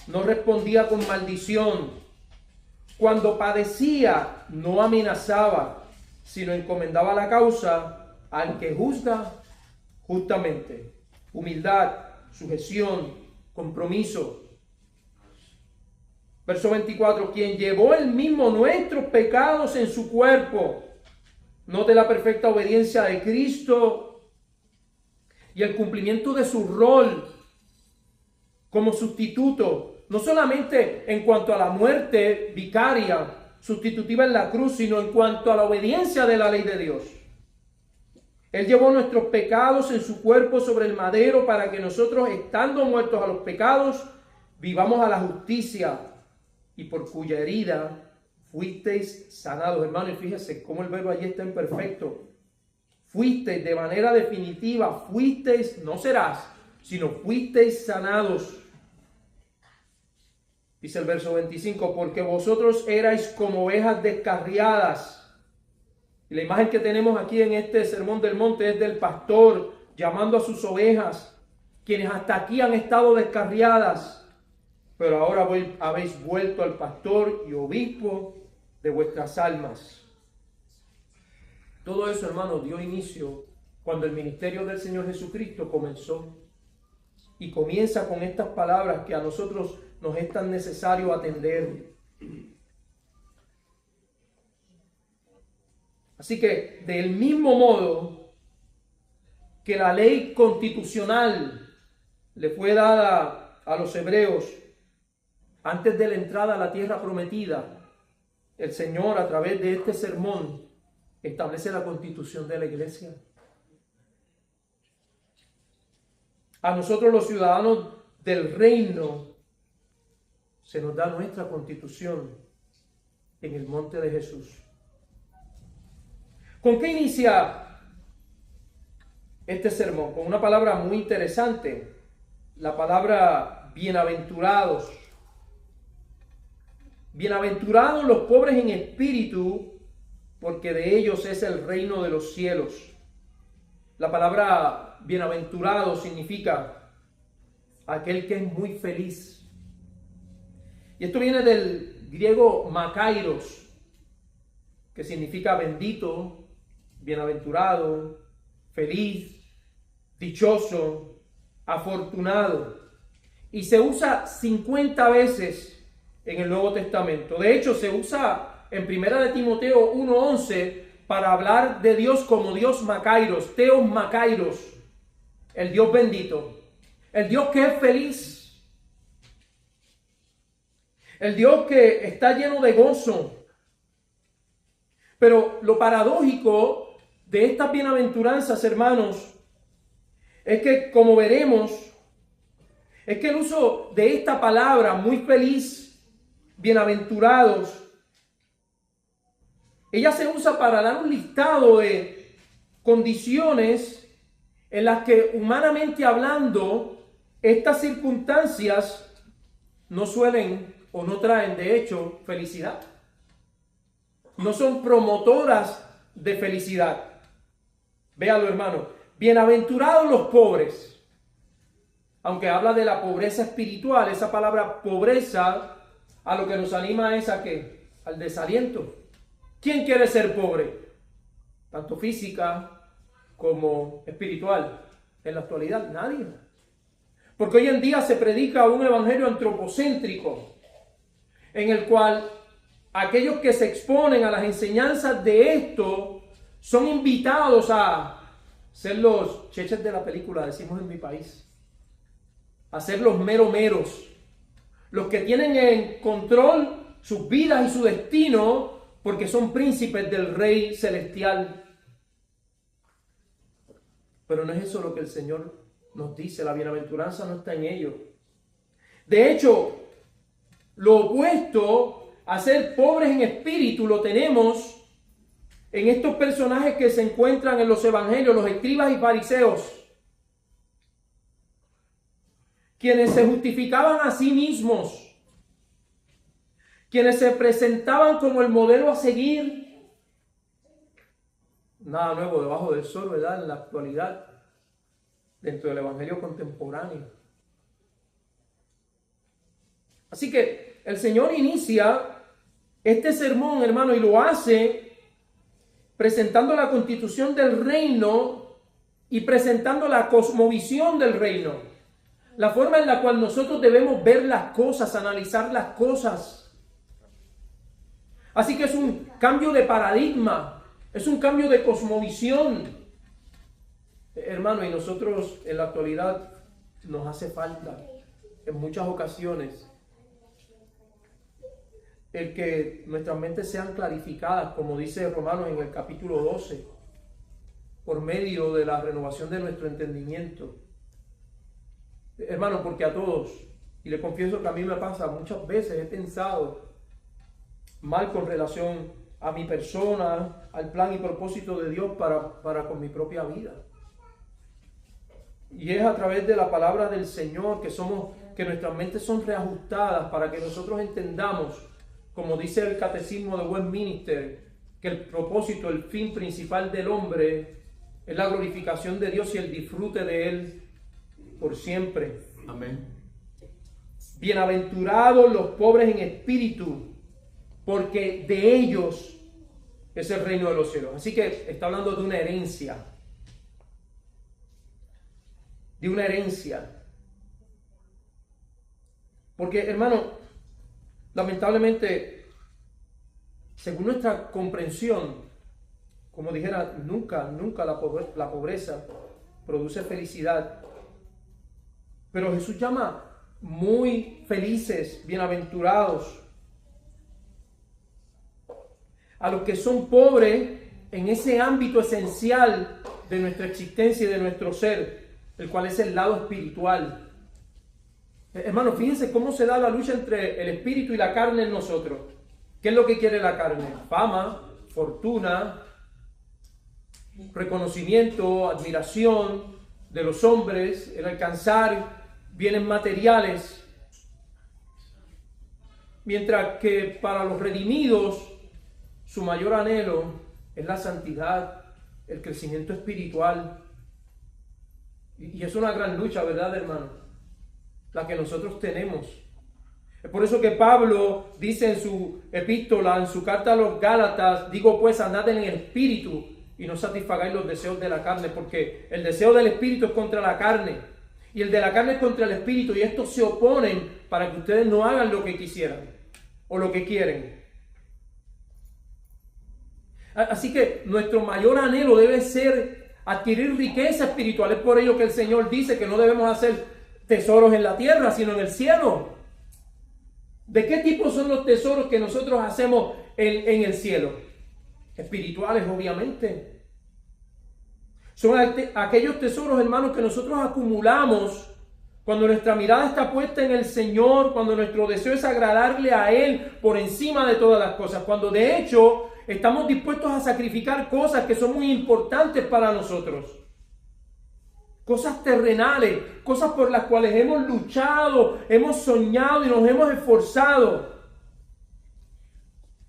no respondía con maldición. Cuando padecía no amenazaba, sino encomendaba la causa al que juzga justamente. Humildad, sujeción, compromiso. Verso 24, quien llevó él mismo nuestros pecados en su cuerpo. Note la perfecta obediencia de Cristo y el cumplimiento de su rol como sustituto, no solamente en cuanto a la muerte vicaria, sustitutiva en la cruz, sino en cuanto a la obediencia de la ley de Dios. Él llevó nuestros pecados en su cuerpo sobre el madero para que nosotros, estando muertos a los pecados, vivamos a la justicia, y por cuya herida fuisteis sanados. Hermano, y fíjese cómo el verbo allí está imperfecto. Fuisteis de manera definitiva, fuisteis, no serás, sino fuisteis sanados. Dice el verso 25, porque vosotros erais como ovejas descarriadas. Y la imagen que tenemos aquí en este sermón del monte es del pastor llamando a sus ovejas, quienes hasta aquí han estado descarriadas, pero ahora habéis vuelto al pastor y obispo de vuestras almas. Todo eso, hermano, dio inicio cuando el ministerio del Señor Jesucristo comenzó. Y comienza con estas palabras que a nosotros nos es tan necesario atender. Así que, del mismo modo que la ley constitucional le fue dada a los hebreos antes de la entrada a la tierra prometida, el Señor, a través de este sermón, establece la constitución de la iglesia. A nosotros, los ciudadanos del reino, se nos da nuestra constitución en el monte de Jesús. ¿Con qué inicia este sermón? Con una palabra muy interesante, la palabra bienaventurados. Bienaventurados los pobres en espíritu, porque de ellos es el reino de los cielos. La palabra bienaventurado significa aquel que es muy feliz, Y esto viene del griego makairos, que significa bendito, bienaventurado, feliz, dichoso, afortunado. Y se usa 50 veces en el Nuevo Testamento. De hecho, se usa en 1 de Timoteo 1:11 para hablar de Dios como Dios makairos, Theos makairos, el Dios bendito, el Dios que es feliz, el Dios que está lleno de gozo. Pero lo paradójico de estas bienaventuranzas, hermanos, es que, como veremos, es que el uso de esta palabra, muy feliz, bienaventurados, ella se usa para dar un listado de condiciones en las que, humanamente hablando, estas circunstancias no suelen o no traen, de hecho, felicidad. No son promotoras de felicidad. Véalo, hermano. Bienaventurados los pobres. Aunque habla de la pobreza espiritual, esa palabra pobreza a lo que nos anima es a ¿qué? Al desaliento. ¿Quién quiere ser pobre? Tanto física como espiritual. En la actualidad, nadie. Porque hoy en día se predica un evangelio antropocéntrico, en el cual aquellos que se exponen a las enseñanzas de esto son invitados a ser los cheches de la película, decimos en mi país, a ser los meros, los que tienen en control sus vidas y su destino porque son príncipes del Rey Celestial. Pero no es eso lo que el Señor nos dice. La bienaventuranza no está en ello. De hecho, lo opuesto a ser pobres en espíritu lo tenemos en estos personajes que se encuentran en los evangelios, los escribas y fariseos, quienes se justificaban a sí mismos, quienes se presentaban como el modelo a seguir. Nada nuevo debajo del sol, ¿verdad? En la actualidad, dentro del evangelio contemporáneo. Así que el Señor inicia este sermón, hermano, y lo hace presentando la constitución del reino y presentando la cosmovisión del reino. La forma en la cual nosotros debemos ver las cosas, analizar las cosas. Así que es un cambio de paradigma, es un cambio de cosmovisión. Hermano, y nosotros en la actualidad nos hace falta en muchas ocasiones el que nuestras mentes sean clarificadas, como dice Romanos en el capítulo 12, por medio de la renovación de nuestro entendimiento. Hermano, porque a todos, y le confieso que a mí me pasa, muchas veces he pensado mal con relación a mi persona, al plan y propósito de Dios para con mi propia vida. Y es a través de la palabra del Señor que nuestras mentes son reajustadas para que nosotros entendamos, como dice el Catecismo de Westminster, que el propósito, el fin principal del hombre es la glorificación de Dios y el disfrute de Él por siempre. Amén. Bienaventurados los pobres en espíritu, porque de ellos es el reino de los cielos. Así que está hablando de una herencia. De una herencia. Porque, hermano, lamentablemente, según nuestra comprensión, como dijera, nunca la pobreza produce felicidad. Pero Jesús llama muy felices, bienaventurados a los que son pobres en ese ámbito esencial de nuestra existencia y de nuestro ser, el cual es el lado espiritual. Hermanos, fíjense cómo se da la lucha entre el espíritu y la carne en nosotros. ¿Qué es lo que quiere la carne? Fama, fortuna, reconocimiento, admiración de los hombres, el alcanzar bienes materiales. Mientras que para los redimidos, su mayor anhelo es la santidad, el crecimiento espiritual. Y es una gran lucha, ¿verdad, hermano? La que nosotros tenemos. Es por eso que Pablo dice en su epístola, en su carta a los Gálatas, digo pues, andad en el espíritu y no satisfagáis los deseos de la carne, porque el deseo del espíritu es contra la carne y el de la carne es contra el espíritu, y estos se oponen para que ustedes no hagan lo que quisieran o lo que quieren. Así que nuestro mayor anhelo debe ser adquirir riqueza espiritual. Es por ello que el Señor dice que no debemos hacer tesoros en la tierra, sino en el cielo. ¿De qué tipo son los tesoros que nosotros hacemos en el cielo? Espirituales, obviamente. Son aquellos tesoros, hermanos, que nosotros acumulamos cuando nuestra mirada está puesta en el Señor, cuando nuestro deseo es agradarle a Él por encima de todas las cosas, cuando de hecho estamos dispuestos a sacrificar cosas que son muy importantes para nosotros. Cosas terrenales, cosas por las cuales hemos luchado, hemos soñado y nos hemos esforzado,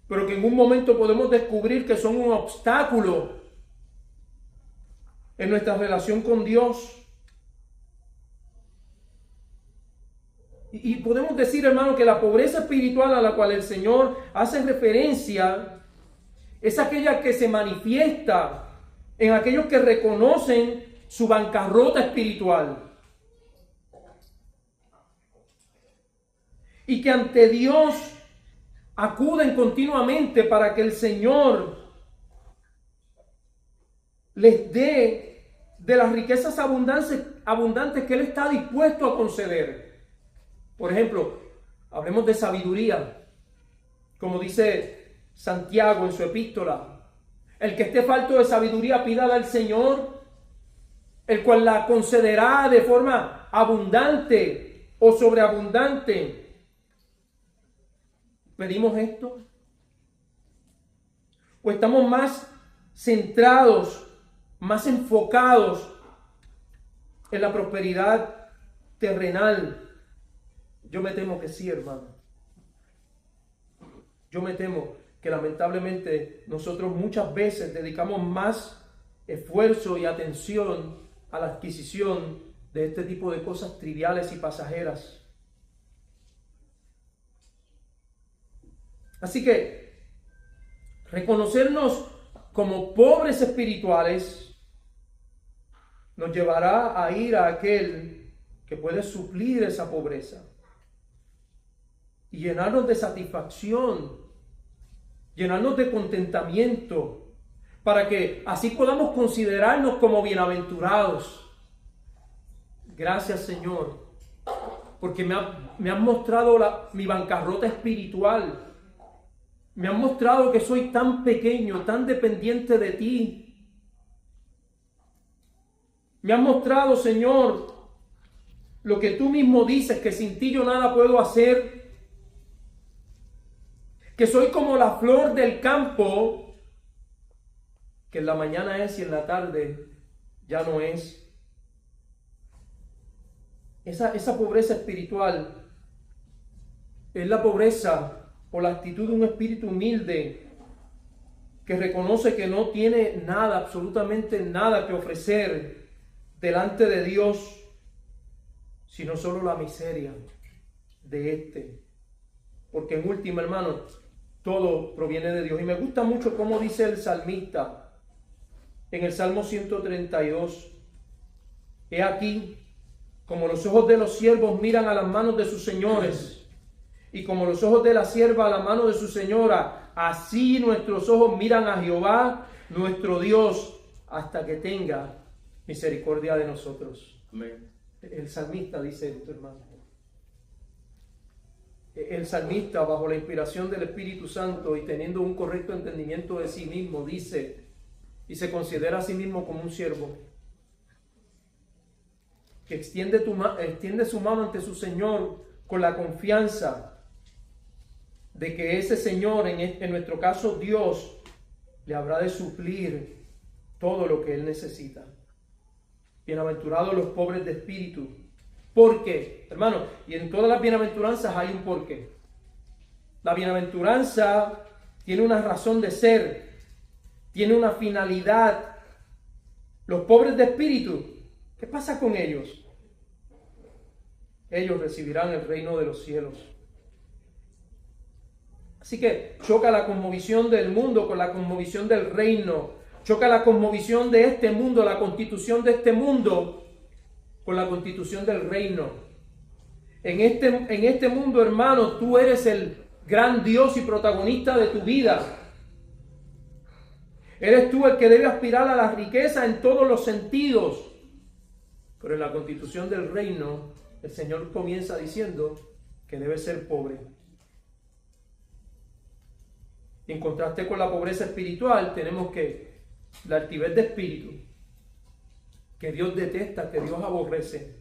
pero que en un momento podemos descubrir que son un obstáculo en nuestra relación con Dios. Y podemos decir, hermano, que la pobreza espiritual a la cual el Señor hace referencia es aquella que se manifiesta en aquellos que reconocen su bancarrota espiritual y que ante Dios acuden continuamente para que el Señor les dé de las riquezas abundantes que Él está dispuesto a conceder. Por ejemplo, hablemos de sabiduría, como dice Santiago en su epístola: el que esté falto de sabiduría, pídala al Señor, el cual la concederá de forma abundante o sobreabundante. ¿Pedimos esto? ¿O estamos más centrados, más enfocados en la prosperidad terrenal? Yo me temo que sí, hermano. Yo me temo que lamentablemente nosotros muchas veces dedicamos más esfuerzo y atención a la adquisición de este tipo de cosas triviales y pasajeras. Así que reconocernos como pobres espirituales nos llevará a ir a aquel que puede suplir esa pobreza y llenarnos de satisfacción, llenarnos de contentamiento, para que así podamos considerarnos como bienaventurados. Gracias, Señor, porque me han mostrado mi bancarrota espiritual. Me han mostrado que soy tan pequeño, tan dependiente de ti. Me han mostrado, Señor, lo que tú mismo dices, que sin ti yo nada puedo hacer. Que soy como la flor del campo, que en la mañana es y en la tarde ya no es. Esa pobreza espiritual es la pobreza o la actitud de un espíritu humilde que reconoce que no tiene nada, absolutamente nada que ofrecer delante de Dios, sino solo la miseria de este. Porque en última, hermano, todo proviene de Dios. Y me gusta mucho cómo dice el salmista en el Salmo 132. He aquí, como los ojos de los siervos miran a las manos de sus señores, y como los ojos de la sierva a la mano de su señora, así nuestros ojos miran a Jehová, nuestro Dios, hasta que tenga misericordia de nosotros. Amén. El salmista dice esto, hermano. El salmista, bajo la inspiración del Espíritu Santo y teniendo un correcto entendimiento de sí mismo, dice y se considera a sí mismo como un siervo que extiende su mano ante su Señor con la confianza de que ese Señor, en nuestro caso Dios, le habrá de suplir todo lo que Él necesita. Bienaventurados los pobres de espíritu. ¿Por qué? Hermano, y en todas las bienaventuranzas hay un porqué. La bienaventuranza tiene una razón de ser, tiene una finalidad. Los pobres de espíritu, ¿qué pasa con ellos? Ellos recibirán el reino de los cielos. Así que choca la cosmovisión del mundo con la cosmovisión del reino. Choca la cosmovisión de este mundo, la constitución de este mundo, con la constitución del reino. En este mundo, hermano, tú eres el gran Dios y protagonista de tu vida. Eres tú el que debe aspirar a la riqueza en todos los sentidos. Pero en la constitución del reino, el Señor comienza diciendo que debe ser pobre. En contraste con la pobreza espiritual, tenemos que la altivez de espíritu, que Dios detesta, que Dios aborrece.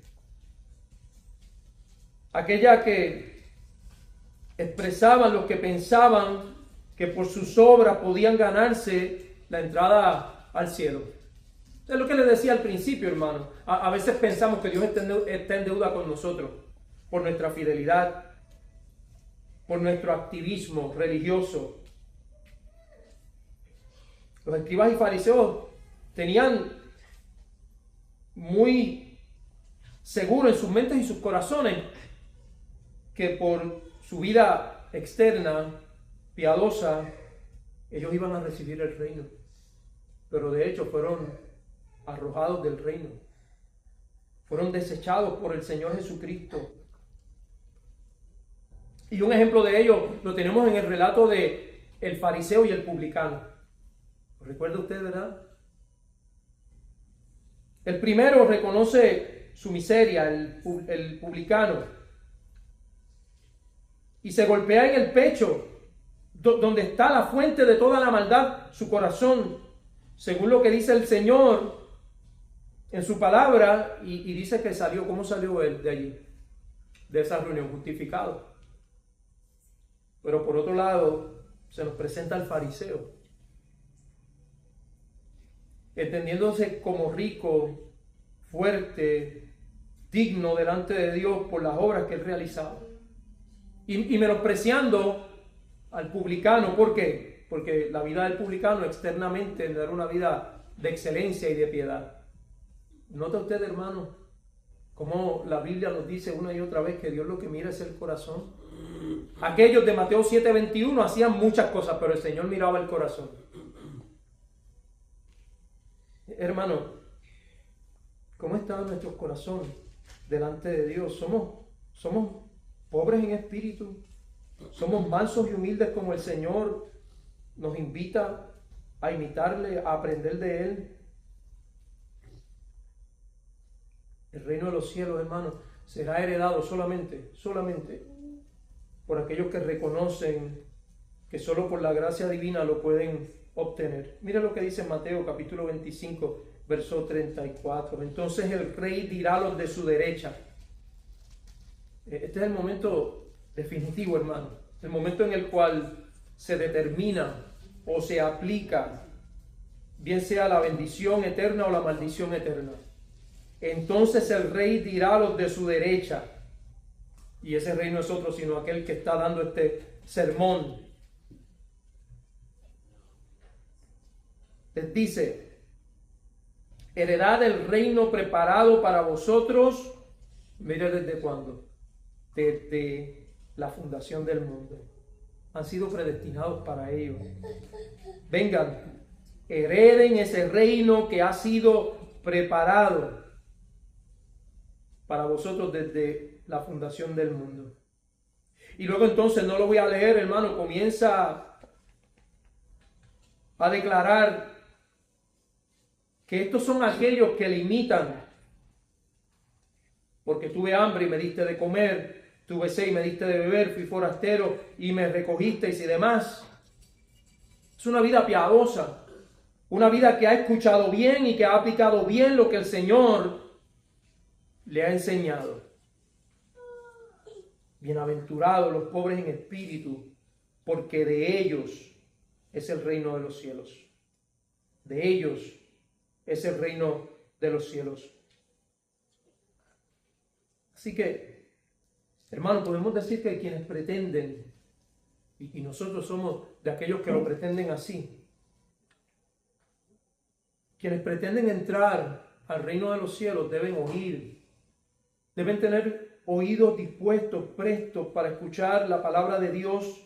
Aquella que expresaban los que pensaban que por sus obras podían ganarse la entrada al cielo. Es lo que les decía al principio, hermano. A veces pensamos que Dios está en deuda con nosotros por nuestra fidelidad, por nuestro activismo religioso. Los escribas y fariseos tenían muy seguro en sus mentes y sus corazones que por su vida externa, piadosa, ellos iban a recibir el reino. Pero de hecho fueron arrojados del reino. Fueron desechados por el Señor Jesucristo. Y un ejemplo de ello lo tenemos en el relato de el fariseo y el publicano. ¿Recuerda usted, verdad? El primero reconoce su miseria, el publicano, y se golpea en el pecho, donde está la fuente de toda la maldad, su corazón, según lo que dice el Señor en su palabra, y dice que salió. ¿Cómo salió él de allí? De esa reunión, justificado. Pero por otro lado, se nos presenta el fariseo, entendiéndose como rico, fuerte, digno delante de Dios por las obras que él realizaba. Y menospreciando al publicano. ¿Por qué? Porque la vida del publicano externamente era una vida de excelencia y de piedad. ¿Nota usted, hermano, cómo la Biblia nos dice una y otra vez que Dios lo que mira es el corazón? Aquellos de Mateo 7:21 hacían muchas cosas, pero el Señor miraba el corazón. Hermano, ¿cómo está nuestro corazón delante de Dios? Somos pobres en espíritu, somos mansos y humildes como el Señor nos invita a imitarle, a aprender de Él. El reino de los cielos, hermano, será heredado solamente por aquellos que reconocen que solo por la gracia divina lo pueden obtener. Mira lo que dice Mateo capítulo 25, verso 34. Entonces el rey dirá a los de su derecha. Este es el momento definitivo, hermano. El momento en el cual se determina o se aplica, bien sea la bendición eterna o la maldición eterna. Entonces el rey dirá a los de su derecha, y ese rey no es otro sino aquel que está dando este sermón. Les dice: heredad el reino preparado para vosotros. Mire desde cuándo. Desde la fundación del mundo. Han sido predestinados para ello. Vengan, hereden ese reino que ha sido preparado para vosotros desde la fundación del mundo. Y luego entonces, no lo voy a leer, hermano, comienza a declarar que estos son aquellos que le imitan. Porque tuve hambre y me diste de comer, tuve sed y me diste de beber, fui forastero y me recogisteis y demás. Es una vida piadosa, una vida que ha escuchado bien y que ha aplicado bien lo que el Señor le ha enseñado. Bienaventurados los pobres en espíritu, porque de ellos es el reino de los cielos. De ellos es el reino de los cielos. Así que, hermano, podemos decir que quienes pretenden, y nosotros somos de aquellos que lo pretenden así, quienes pretenden entrar al reino de los cielos deben oír, deben tener oídos dispuestos, prestos para escuchar la palabra de Dios,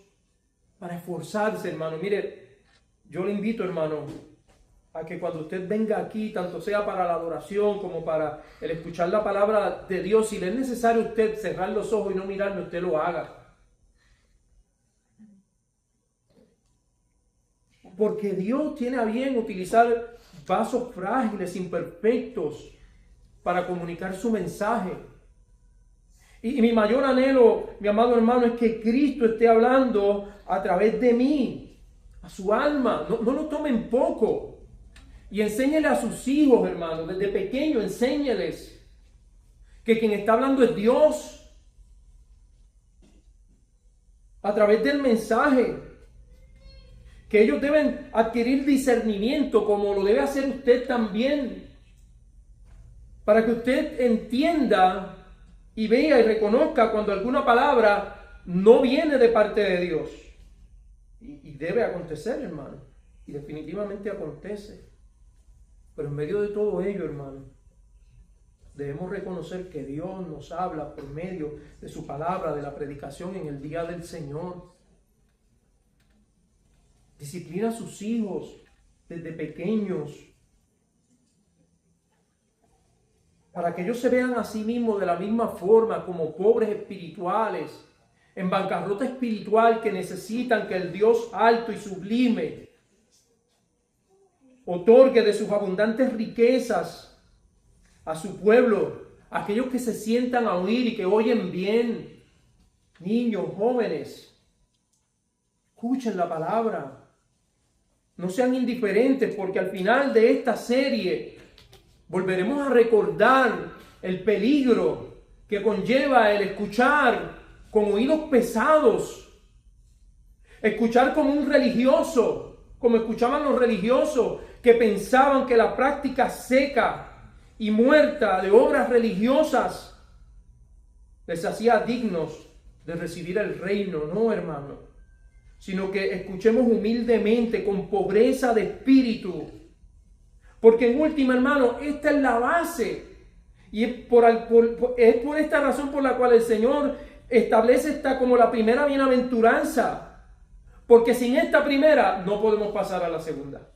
para esforzarse, hermano. Mire, yo le invito, hermano, a que cuando usted venga aquí, tanto sea para la adoración como para el escuchar la palabra de Dios, si le es necesario usted cerrar los ojos y no mirarme, usted lo haga. Porque Dios tiene a bien utilizar vasos frágiles, imperfectos, para comunicar su mensaje. Y mi mayor anhelo, mi amado hermano, es que Cristo esté hablando a través de mí, a su alma. No lo tomen poco. Y enséñele a sus hijos, hermano, desde pequeño, enséñeles que quien está hablando es Dios. A través del mensaje. Que ellos deben adquirir discernimiento, como lo debe hacer usted también. Para que usted entienda y vea y reconozca cuando alguna palabra no viene de parte de Dios. Y debe acontecer, hermano. Y definitivamente acontece. Pero en medio de todo ello, hermano, debemos reconocer que Dios nos habla por medio de su palabra, de la predicación en el día del Señor. Disciplina a sus hijos desde pequeños, para que ellos se vean a sí mismos de la misma forma, como pobres espirituales, en bancarrota espiritual, que necesitan que el Dios alto y sublime otorgue de sus abundantes riquezas a su pueblo, aquellos que se sientan a oír y que oyen bien. Niños, jóvenes, escuchen la palabra. No sean indiferentes, porque al final de esta serie volveremos a recordar el peligro que conlleva el escuchar con oídos pesados. Escuchar como un religioso, como escuchaban los religiosos que pensaban que la práctica seca y muerta de obras religiosas les hacía dignos de recibir el reino. No, hermano, sino que escuchemos humildemente, con pobreza de espíritu. Porque en última, hermano, esta es la base. Y es por esta razón por la cual el Señor establece esta como la primera bienaventuranza. Porque sin esta primera no podemos pasar a la segunda.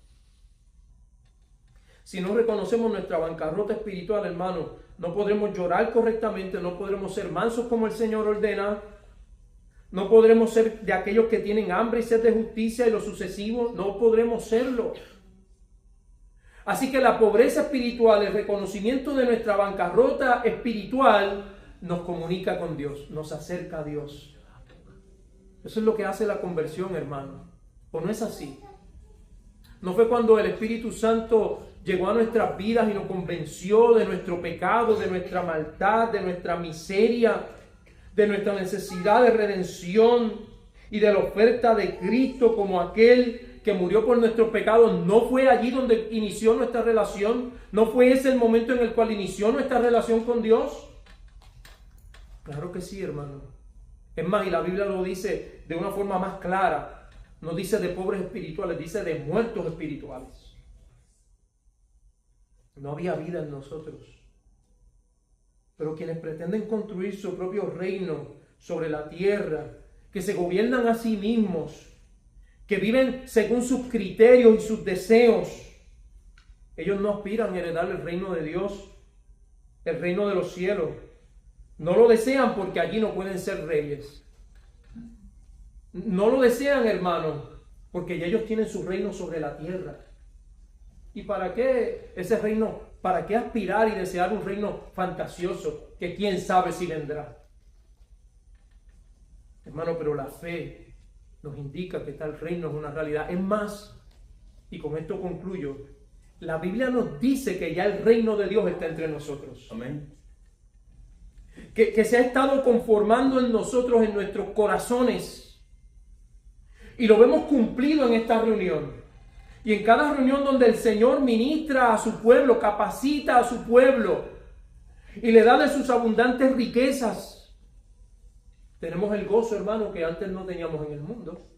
Si no reconocemos nuestra bancarrota espiritual, hermano, no podremos llorar correctamente, no podremos ser mansos como el Señor ordena. No podremos ser de aquellos que tienen hambre y sed de justicia y lo sucesivo. No podremos serlo. Así que la pobreza espiritual, el reconocimiento de nuestra bancarrota espiritual, nos comunica con Dios, nos acerca a Dios. Eso es lo que hace la conversión, hermano. ¿O no es así? ¿No fue cuando el Espíritu Santo llegó a nuestras vidas y nos convenció de nuestro pecado, de nuestra maldad, de nuestra miseria, de nuestra necesidad de redención y de la oferta de Cristo como aquel que murió por nuestros pecados? ¿No fue allí donde inició nuestra relación? ¿No fue ese el momento en el cual inició nuestra relación con Dios? Claro que sí, hermano. Es más, y la Biblia lo dice de una forma más clara. No dice de pobres espirituales, dice de muertos espirituales. No había vida en nosotros. Pero quienes pretenden construir su propio reino sobre la tierra, que se gobiernan a sí mismos, que viven según sus criterios y sus deseos, ellos no aspiran a heredar el reino de Dios, el reino de los cielos. No lo desean porque allí no pueden ser reyes. No lo desean, hermano, porque ya ellos tienen su reino sobre la tierra. ¿Y para qué ese reino? ¿Para qué aspirar y desear un reino fantasioso que quién sabe si vendrá? Hermano, pero la fe nos indica que tal reino es una realidad. Es más, y con esto concluyo, la Biblia nos dice que ya el reino de Dios está entre nosotros. Amén. Que se ha estado conformando en nosotros, en nuestros corazones. Y lo vemos cumplido en esta reunión. Y en cada reunión donde el Señor ministra a su pueblo, capacita a su pueblo y le da de sus abundantes riquezas, tenemos el gozo, hermano, que antes no teníamos en el mundo.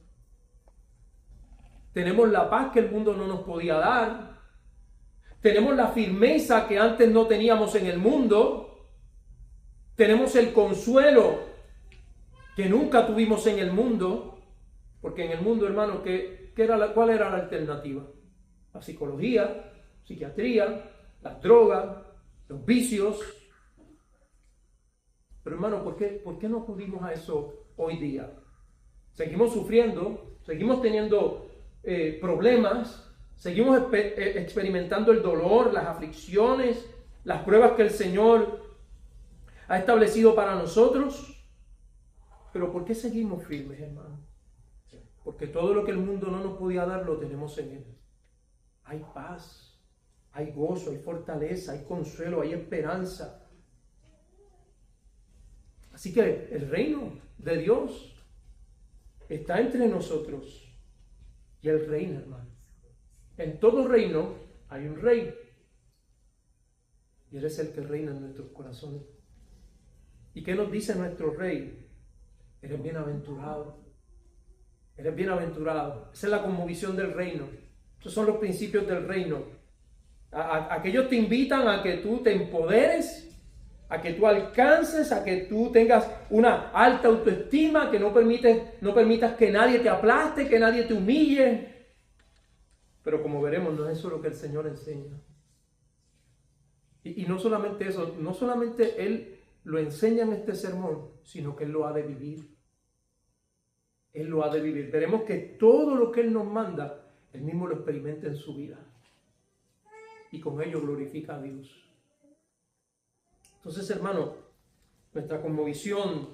Tenemos la paz que el mundo no nos podía dar. Tenemos la firmeza que antes no teníamos en el mundo. Tenemos el consuelo que nunca tuvimos en el mundo. Porque en el mundo, hermano, ¿cuál era la alternativa? La psicología, psiquiatría, las drogas, los vicios. Pero hermano, ¿por qué no acudimos a eso hoy día? Seguimos sufriendo, seguimos teniendo problemas, seguimos experimentando el dolor, las aflicciones, las pruebas que el Señor ha establecido para nosotros. Pero ¿por qué seguimos firmes, hermano? Porque todo lo que el mundo no nos podía dar lo tenemos en Él. Hay paz, hay gozo, hay fortaleza, hay consuelo, hay esperanza. Así que el reino de Dios está entre nosotros y Él reina, hermano. En todo reino hay un rey y Él es el que reina en nuestros corazones. ¿Y qué nos dice nuestro rey? Eres bienaventurado. Eres bienaventurado. Esa es la cosmovisión del reino. Esos son los principios del reino. Aquellos te invitan a que tú te empoderes, a que tú alcances, a que tú tengas una alta autoestima, que no permitas que nadie te aplaste, que nadie te humille. Pero como veremos, no es eso lo que el Señor enseña. Y no solamente eso, no solamente Él lo enseña en este sermón, sino que Él lo ha de vivir. Él lo ha de vivir. Veremos que todo lo que Él nos manda, Él mismo lo experimenta en su vida. Y con ello glorifica a Dios. Entonces, hermano, nuestra cosmovisión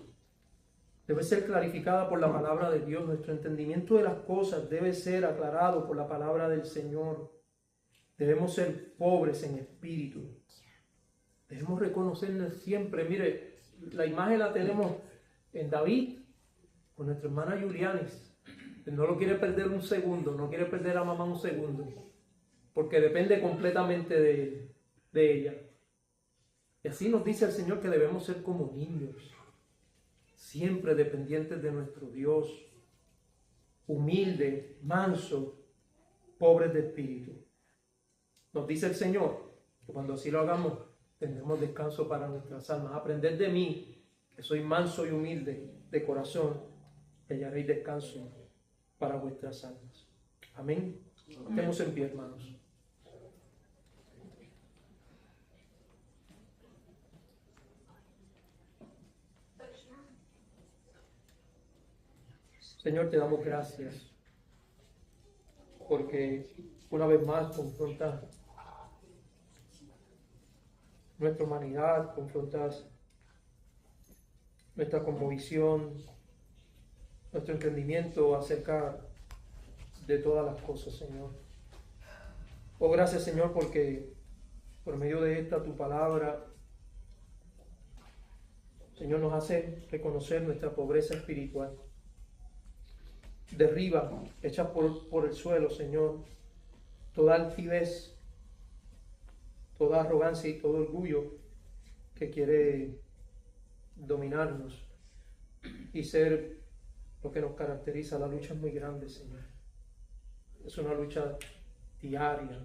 debe ser clarificada por la palabra de Dios. Nuestro entendimiento de las cosas debe ser aclarado por la palabra del Señor. Debemos ser pobres en espíritu. Debemos reconocernos siempre. Mire, la imagen la tenemos en David con nuestra hermana Julianis. No lo quiere perder un segundo, no quiere perder a mamá un segundo, porque depende completamente de ella. Y así nos dice el Señor que debemos ser como niños, siempre dependientes de nuestro Dios, humilde, manso, pobres de espíritu. Nos dice el Señor que cuando así lo hagamos, tendremos descanso para nuestras almas. Aprended de mí, que soy manso y humilde de corazón, y hallaréis descanso para vuestras almas. Amén. Estemos en pie, hermanos. Señor, te damos gracias porque una vez más confrontas nuestra humanidad, confrontas nuestra cosmovisión, nuestro entendimiento acerca de todas las cosas, Señor. Oh, gracias, Señor, porque por medio de esta tu palabra, Señor, nos hace reconocer nuestra pobreza espiritual. Derriba, echa por el suelo, Señor, toda altivez, toda arrogancia y todo orgullo que quiere dominarnos y ser lo que nos caracteriza. La lucha es muy grande, Señor. Es una lucha diaria,